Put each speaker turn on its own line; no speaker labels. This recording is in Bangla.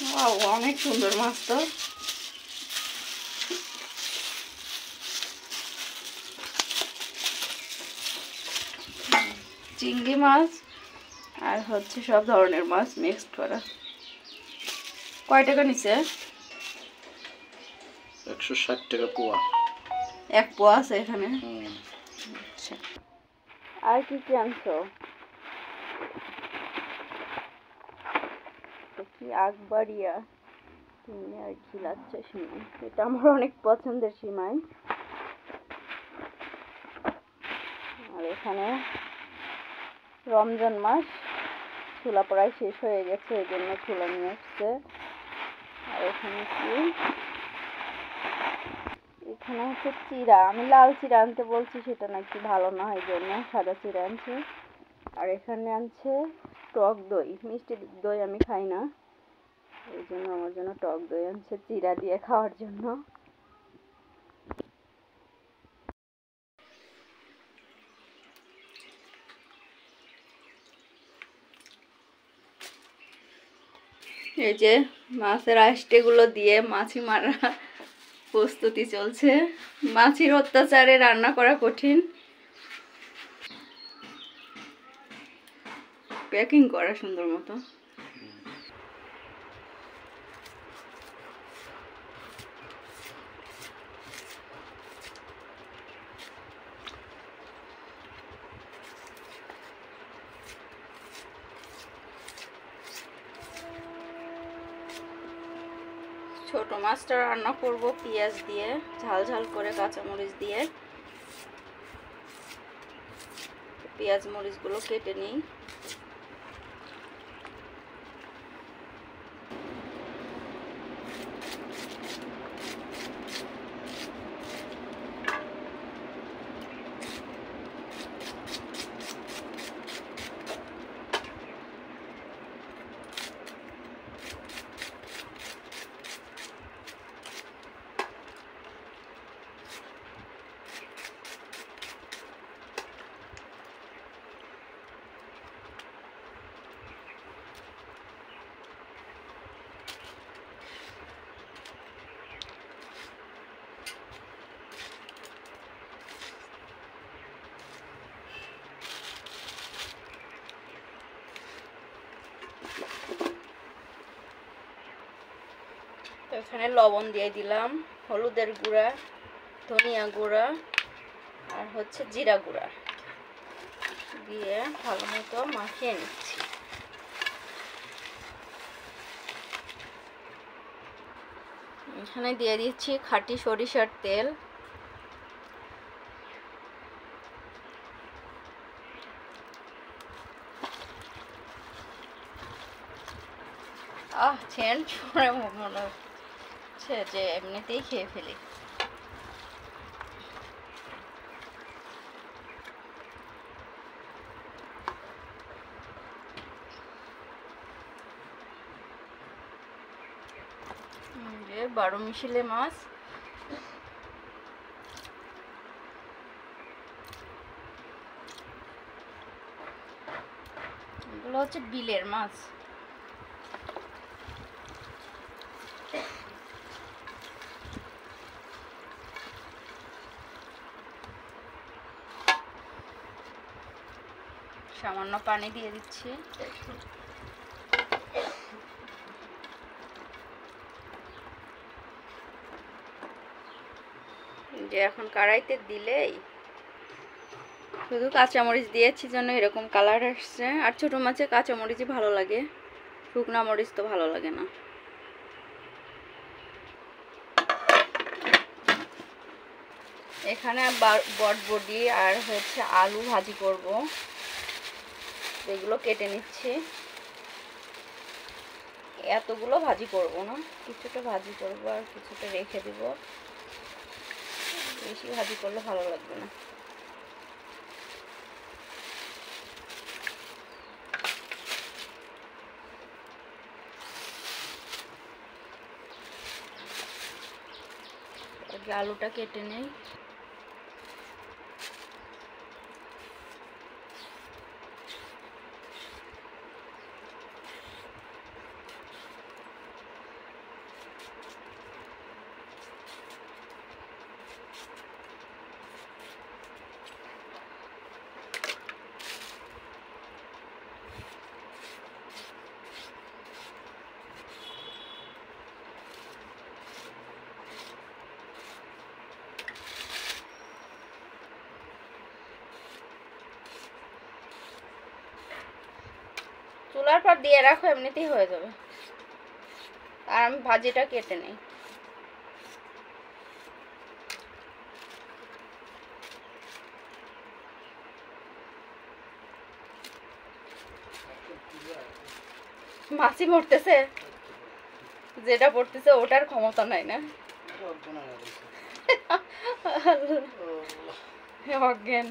ওয়াও, অনেক সুন্দর মাছ তো। চিংড়ি মাছ আর হচ্ছে সব ধরনের মাছ মিক্সড করা। কয় টাকা নিছে?
160 টাকা পোয়া।
এক পোয়া আছে এখানে। আচ্ছা, আর কি কি আনছো? কি আকবারিয়া তুমি আর কি লাচ্ছা সিমাই, এটা আমার অনেক পছন্দের সিমাই। আর এখানে রমজান মাস, ছোলা প্রায় শেষ হয়ে গেছে, এই জন্য ছোলা নিয়ে আসছে। আর এখানে কি, এখানে হচ্ছে চিড়া। আমি লাল চিড়া আনতে বলছি, সেটা নাকি ভালো না, এই জন্য সাদা চিড়া আনছে। আর এখানে আনছে টক দই, মিষ্টি দই আমি খাই না, এই জন্য আমার জন্য টক দই আনছে চিড়া দিয়ে খাওয়ার জন্য। এই যে মাছের আষ্টেগুলো দিয়ে মাছি মারা প্রস্তুতি চলছে। মাছির অত্যাচারে রান্না করা কঠিন, প্যাকিং করা সুন্দর মতো। ছোট মাছটা রান্না করব পেঁয়াজ দিয়ে, ঝাল ঝাল করে কাঁচামরিচ দিয়ে। পেঁয়াজ মরিচগুলো কেটে নিই। এখানে লবণ দিয়ে দিলাম, হলুদের গুঁড়া, ধনিয়া গুঁড়া আর হচ্ছে জিরা গুঁড়া দিয়ে ভালো মতো মাখিয়ে নিচ্ছি। এখানে দিয়ে দিচ্ছি খাঁটি সরিষার তেল। সেন্ট শুনে মনে হচ্ছে যে এমনিতেই খেয়ে ফেলি। যে 12 মিশিলে মাছ, এগুলো হচ্ছে বিলের মাছ। সামান্য পানি দিয়ে দিচ্ছি। যে এখন কড়াইতে দিলেই, শুধু কাঁচামরিচ দিয়েছি জন্য এরকম কালার আসছে। আর ছোট মাছে কাঁচামরিচই ভালো লাগে, শুকনা মরিচ তো ভালো লাগে না। এখানে বটবটি আর হচ্ছে আলু ভাজি করব, এগুলো কেটে নিচ্ছি। এতগুলো ভাজি করব না, কিছুটা ভাজি করব আর কিছুটা রেখে দিব, বেশি ভাজি করলে ভালো লাগবে না। আলুটা কেটে নেই। চুলার পর দিয়ে রাখো, এমনিতেই হয়ে যাবে। আর আমি ভাজিটা কেটে নিই। মাছি মরতেছে, যেটা পড়তেছে ওটার ক্ষমতা নাই না। অজ্ঞান।